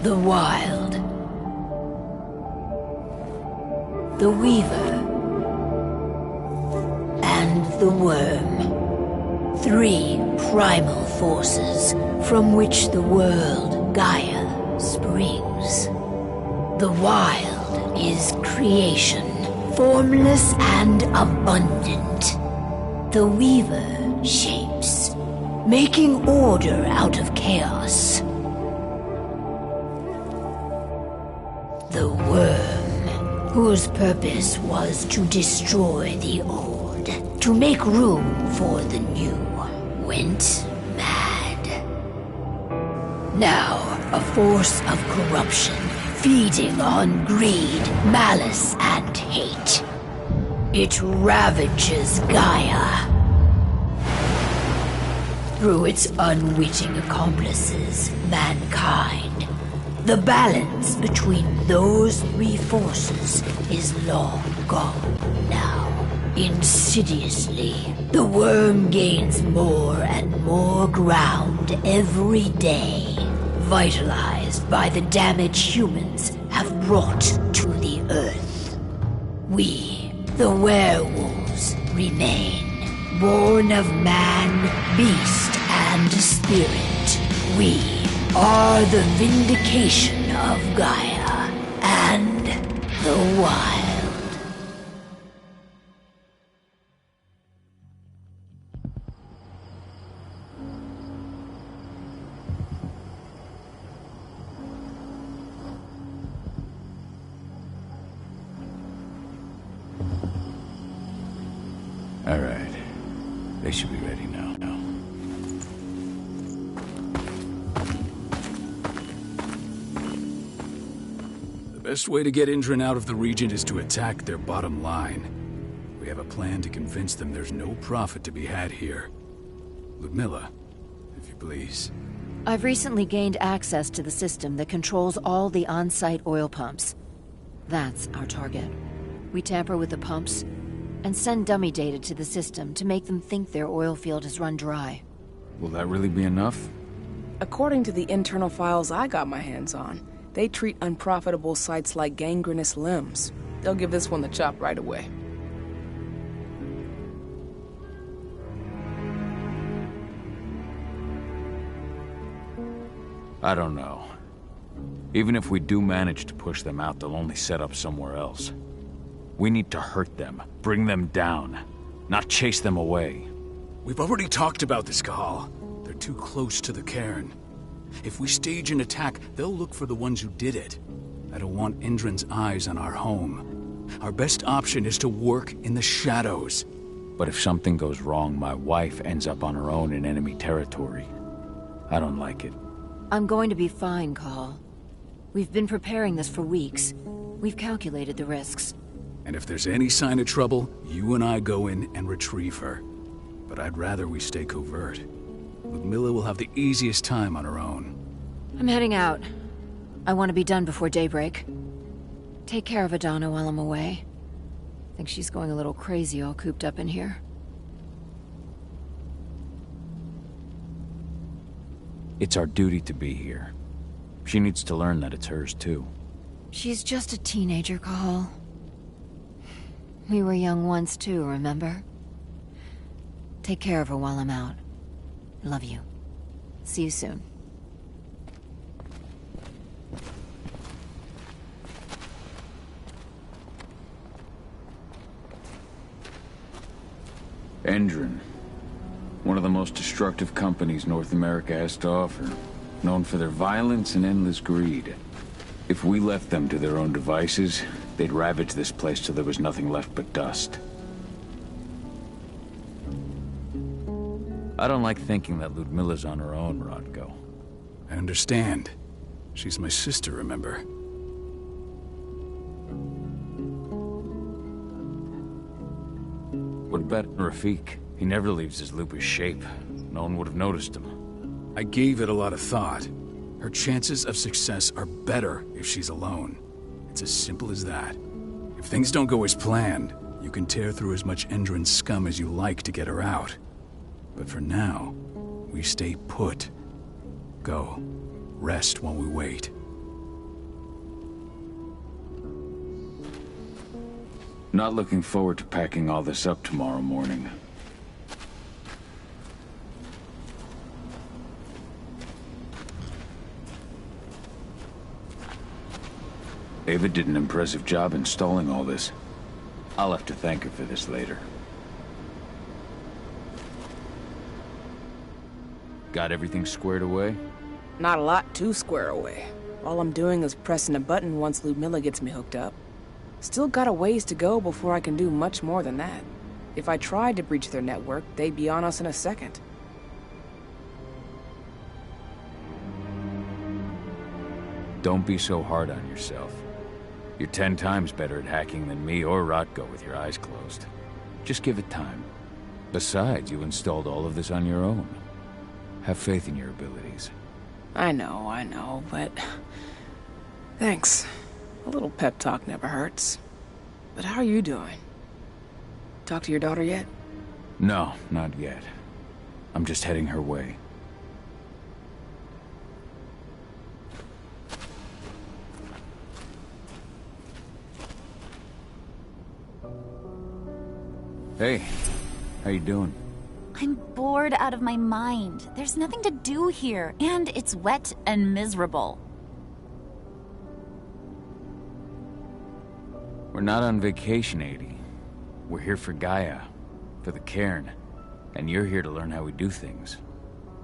The Wild. The Weaver. And the Worm. 3 primal forces from which the world, Gaia, springs. The Wild is creation, formless and abundant. The Weaver shapes, making order out of chaos. The Worm, whose purpose was to destroy the old, to make room for the new, went mad. Now, a force of corruption, feeding on greed, malice, and hate. It ravages Gaia. Through its unwitting accomplices, mankind. The balance between those 3 forces is long gone now. Insidiously, the Worm gains more and more ground every day, vitalized by the damage humans have brought to the Earth. We, the werewolves, remain, born of man, beast, and spirit. We are the vindication of Gaia and the Wild. All right. They should be ready now. The best way to get Indran out of the region is to attack their bottom line. We have a plan to convince them there's no profit to be had here. Ludmilla, if you please. I've recently gained access to the system that controls all the on-site oil pumps. That's our target. We tamper with the pumps and send dummy data to the system to make them think their oil field has run dry. Will that really be enough? According to the internal files I got my hands on, they treat unprofitable sites like gangrenous limbs. They'll give this one the chop right away. I don't know. Even if we do manage to push them out, they'll only set up somewhere else. We need to hurt them, bring them down, not chase them away. We've already talked about this, Cahal. They're too close to the cairn. If we stage an attack, they'll look for the ones who did it. I don't want Indran's eyes on our home. Our best option is to work in the shadows. But if something goes wrong, my wife ends up on her own in enemy territory. I don't like it. I'm going to be fine, Call. We've been preparing this for weeks. We've calculated the risks. And if there's any sign of trouble, you and I go in and retrieve her. But I'd rather we stay covert. Ludmilla will have the easiest time on her own. I'm heading out. I want to be done before daybreak. Take care of Adana while I'm away. Think she's going a little crazy all cooped up in here. It's our duty to be here. She needs to learn that it's hers too. She's just a teenager, Call. We were young once too, remember? Take care of her while I'm out. Love you. See you soon. Indran. One of the most destructive companies North America has to offer. Known for their violence and endless greed. If we left them to their own devices, they'd ravage this place till there was nothing left but dust. I don't like thinking that Ludmilla's on her own, Rodko. I understand. She's my sister, remember? What about Rafik? He never leaves his lupus shape. No one would have noticed him. I gave it a lot of thought. Her chances of success are better if she's alone. It's as simple as that. If things don't go as planned, you can tear through as much Indran scum as you like to get her out. But for now, we stay put. Go. Rest while we wait. Not looking forward to packing all this up tomorrow morning. Ava did an impressive job installing all this. I'll have to thank her for this later. Got everything squared away? Not a lot to square away. All I'm doing is pressing a button once Ludmilla gets me hooked up. Still got a ways to go before I can do much more than that. If I tried to breach their network, they'd be on us in a second. Don't be so hard on yourself. You're 10 times better at hacking than me or Rotko with your eyes closed. Just give it time. Besides, you installed all of this on your own. Have faith in your abilities. I know, but... Thanks. A little pep talk never hurts. But how are you doing? Talk to your daughter yet? No, not yet. I'm just heading her way. Hey, how you doing? I'm bored out of my mind. There's nothing to do here, and it's wet and miserable. We're not on vacation, Adie. We're here for Gaia, for the cairn, and you're here to learn how we do things.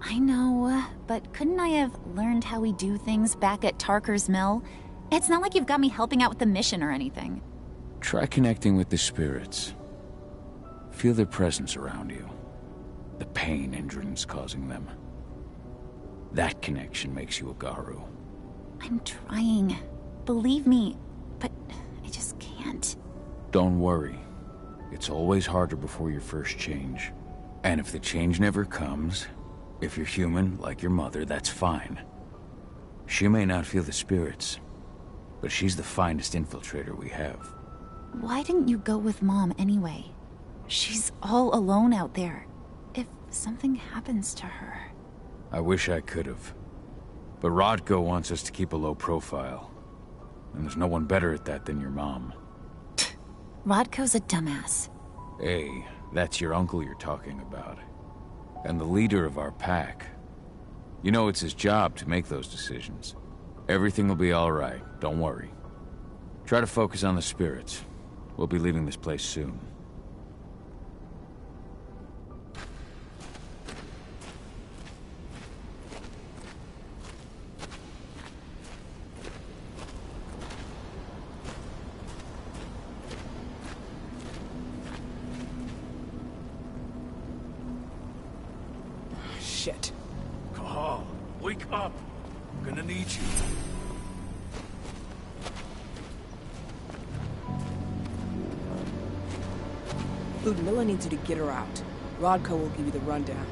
I know, but couldn't I have learned how we do things back at Tarker's Mill? It's not like you've got me helping out with the mission or anything. Try connecting with the spirits. Feel their presence around you. The pain Indran's causing them. That connection makes you a Garu. I'm trying. Believe me, but I just can't. Don't worry. It's always harder before your first change. And if the change never comes, if you're human, like your mother, that's fine. She may not feel the spirits, but she's the finest infiltrator we have. Why didn't you go with Mom anyway? She's all alone out there. If something happens to her... I wish I could have. But Rodko wants us to keep a low profile. And there's no one better at that than your mom. Rodko's a dumbass. Hey, that's your uncle you're talking about. And the leader of our pack. You know it's his job to make those decisions. Everything will be alright, don't worry. Try to focus on the spirits. We'll be leaving this place soon. Shit. Cahal, wake up. I'm gonna need you. Ludmilla needs you to get her out. Rodko will give you the rundown.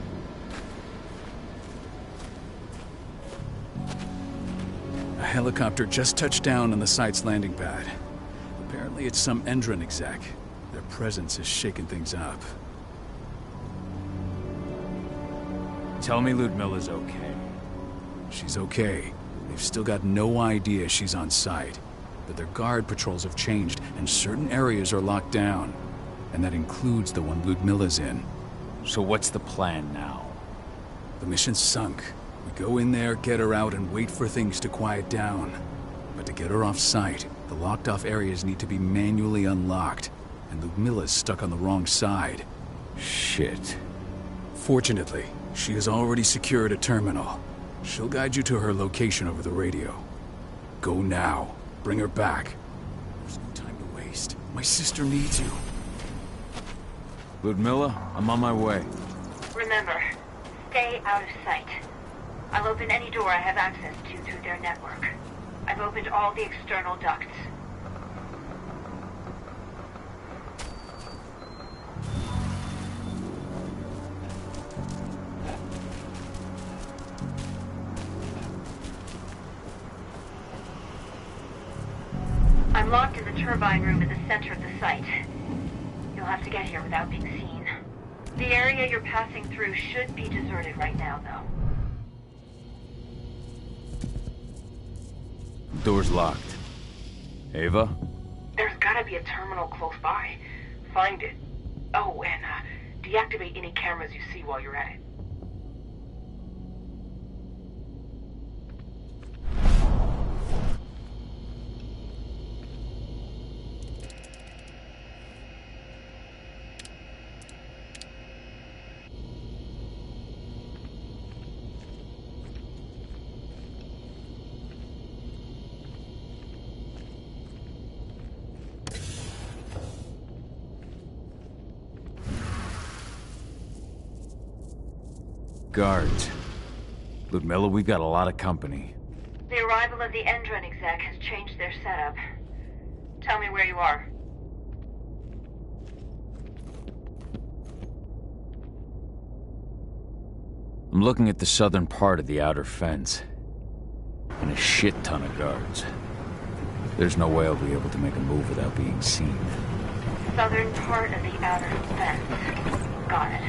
A helicopter just touched down on the site's landing pad. Apparently it's some Endron exec. Their presence is shaking things up. Tell me Ludmilla's okay. She's okay. They've still got no idea she's on site. But their guard patrols have changed, and certain areas are locked down. And that includes the one Ludmilla's in. So what's the plan now? The mission's sunk. We go in there, get her out, and wait for things to quiet down. But to get her off site, the locked-off areas need to be manually unlocked. And Ludmilla's stuck on the wrong side. Shit. Fortunately, she has already secured a terminal. She'll guide you to her location over the radio. Go now. Bring her back. There's no time to waste. My sister needs you. Ludmilla, I'm on my way. Remember, stay out of sight. I'll open any door I have access to through their network. I've opened all the external ducts. I'm locked in the turbine room in the center of the site. You'll have to get here without being seen. The area you're passing through should be deserted right now, though. Door's locked. Ava? There's gotta be a terminal close by. Find it. Oh, and deactivate any cameras you see while you're at it. Guards. Ludmilla, we've got a lot of company. The arrival of the Endron exec has changed their setup. Tell me where you are. I'm looking at the southern part of the outer fence. And a shit ton of guards. There's no way I'll be able to make a move without being seen. Southern part of the outer fence. Got it.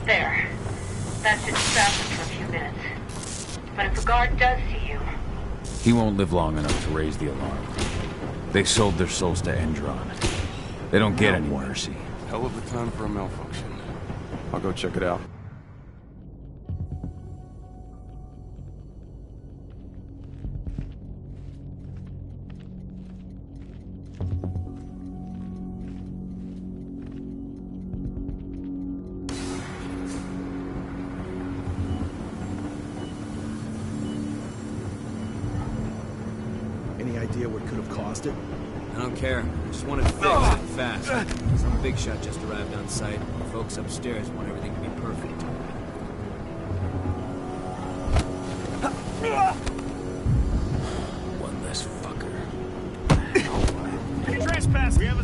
There. That should stop him for a few minutes. But if a guard does see you... He won't live long enough to raise the alarm. They sold their souls to Endron. They don't get any mercy. Hell of a time for a malfunction. I'll go check it out. Any idea what could have caused it? I don't care. I just want it fixed and fast. Some big shot just arrived on site. The folks upstairs want everything to be perfect. One less fucker. Trespass! We have a...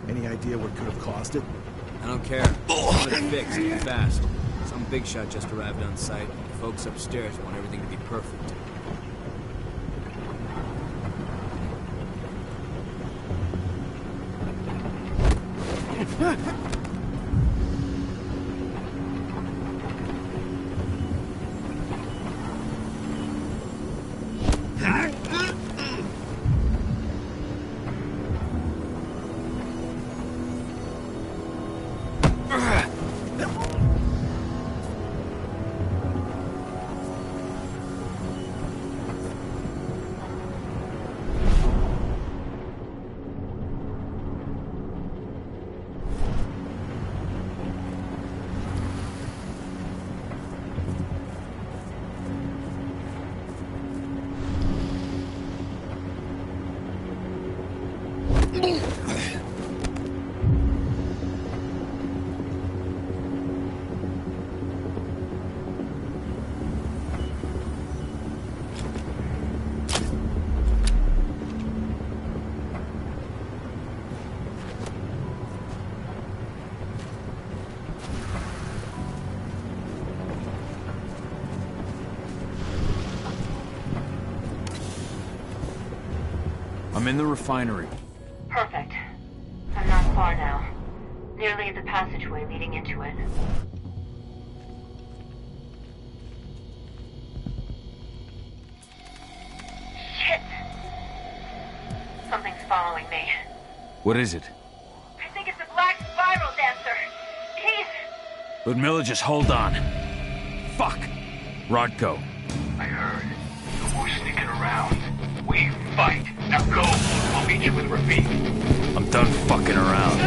Any idea what could have caused it? I don't care. I want it fixed and fast. Some big shot just arrived on site. The folks upstairs want everything to be perfect. I'm in the refinery. Perfect. I'm not far now. Nearly at the passageway leading into it. Shit! Something's following me. What is it? I think it's a black spiral dancer. He's... Ludmilla, just hold on. Fuck. Rodko. I heard. No more sneaking around. We fight. Now go. I'll meet you with Rafik. I'm done fucking around.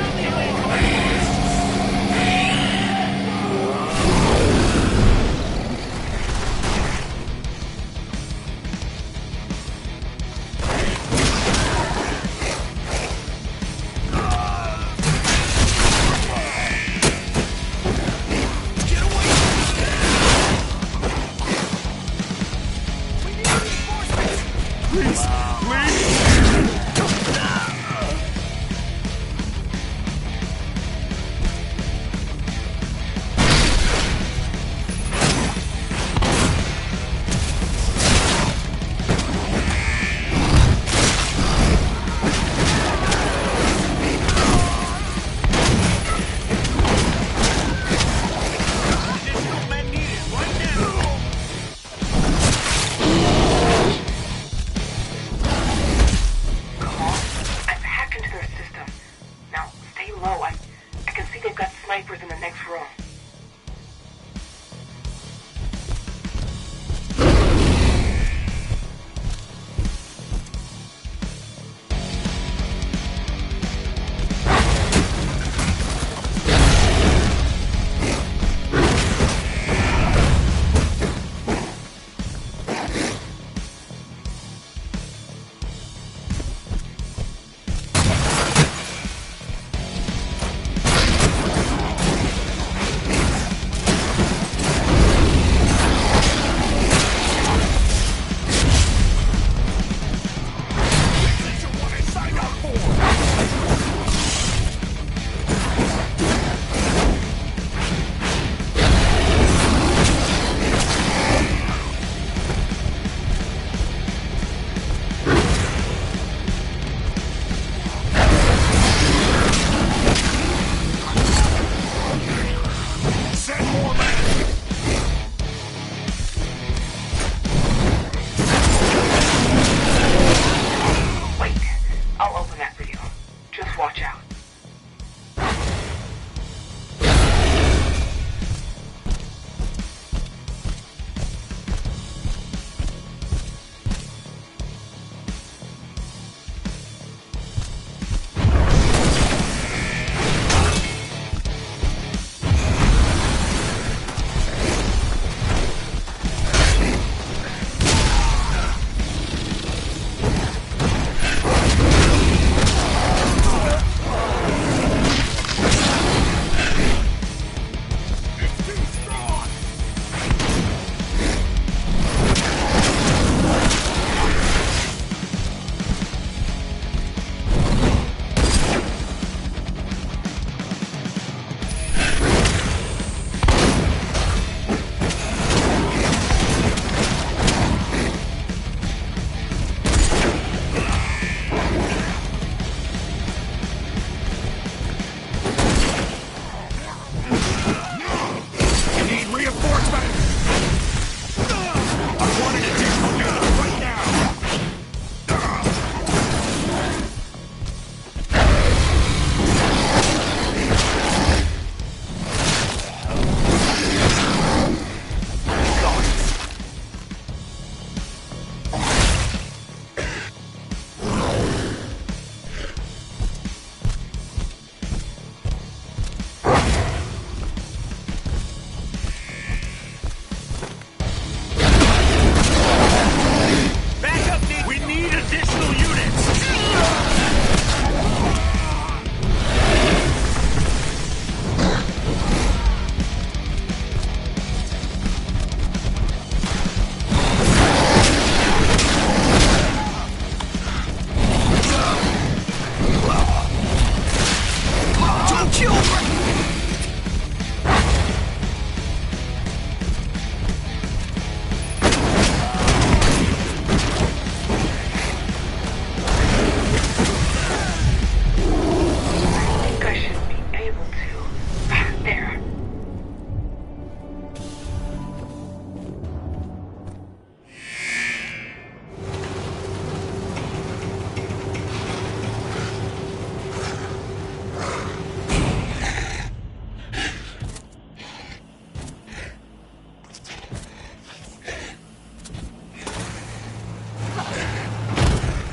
more left! Wait, I'll open that for you. Just watch out.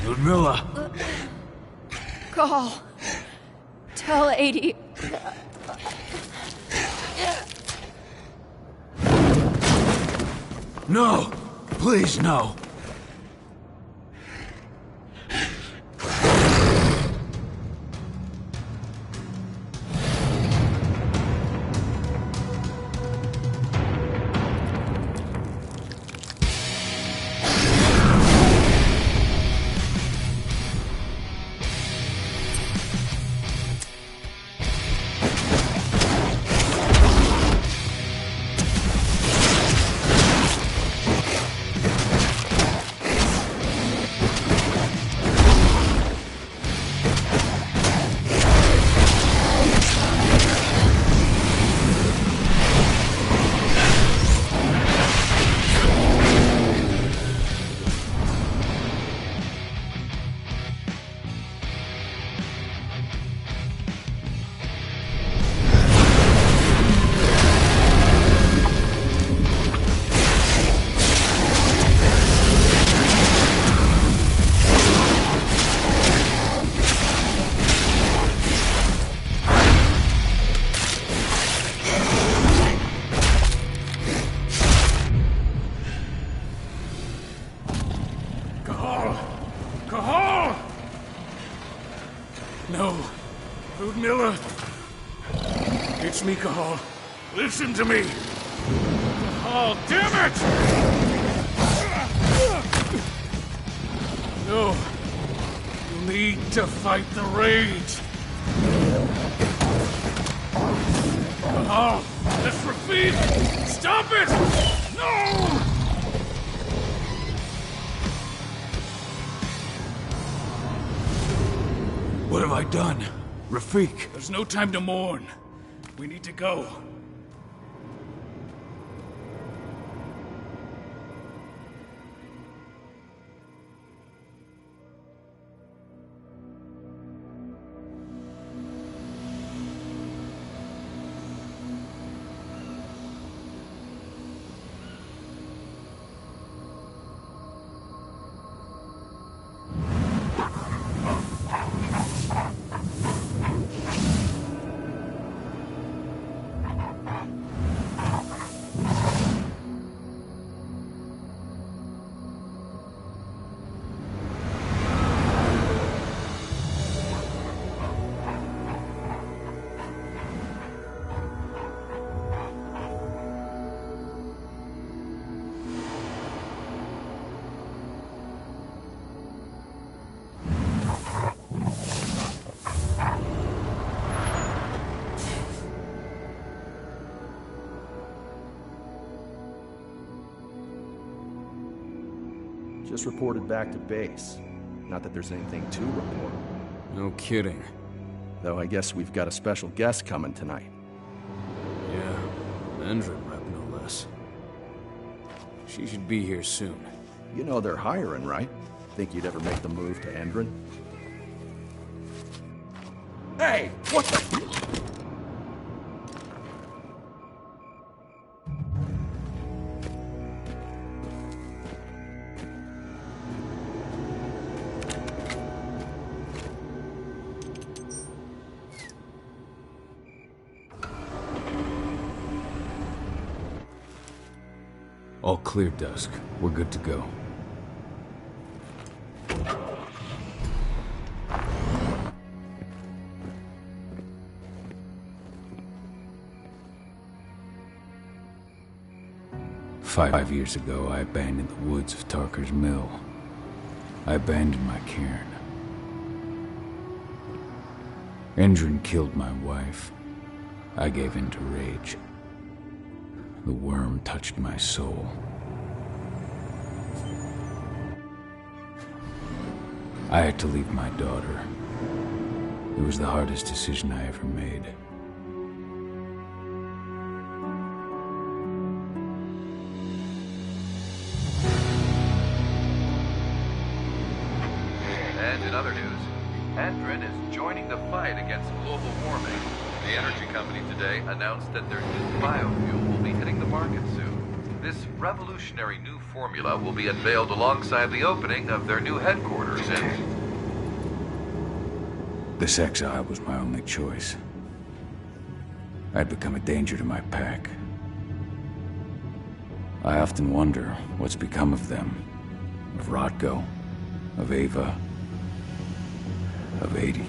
Ludmilla! Call. Tell 80. No! Please, no! No. Ludmilla. It's me, Cahal. Listen to me. Cahal, damn it! No. You need to fight the rage. Cahal, that's Rafik! Stop it! No! What have I done? Rafik! There's no time to mourn. We need to go. Just reported back to base. Not that there's anything to report. No kidding. Though I guess we've got a special guest coming tonight. Yeah, an Endron rep no less. She should be here soon. You know they're hiring, right? Think you'd ever make the move to Endron? Hey! What the... All clear, Dusk. We're good to go. Five years ago, I abandoned the woods of Tarker's Mill. I abandoned my cairn. Endron killed my wife. I gave in to rage. The worm touched my soul. I had to leave my daughter. It was the hardest decision I ever made. And in other news, Endron is joining the fight against global warming. The energy company today announced that their new biofuel will be hitting the market soon. This revolutionary new formula will be unveiled alongside the opening of their new headquarters in... This exile was my only choice. I'd become a danger to my pack. I often wonder what's become of them. Of Rotko, of Ava, of 80.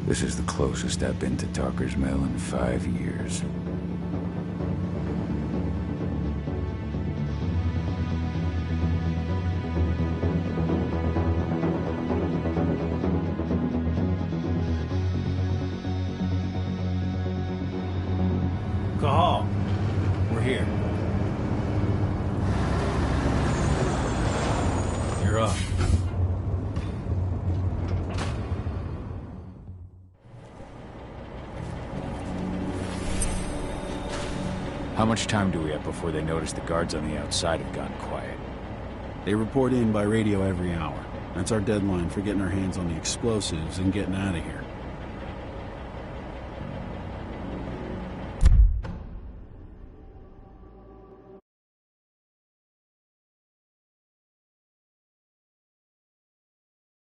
This is the closest I've been to Tarker's Mill in 5 years. Cahal, we're here. You're up. How much time do we have before they notice the guards on the outside have gone quiet? They report in by radio every hour. That's our deadline for getting our hands on the explosives and getting out of here.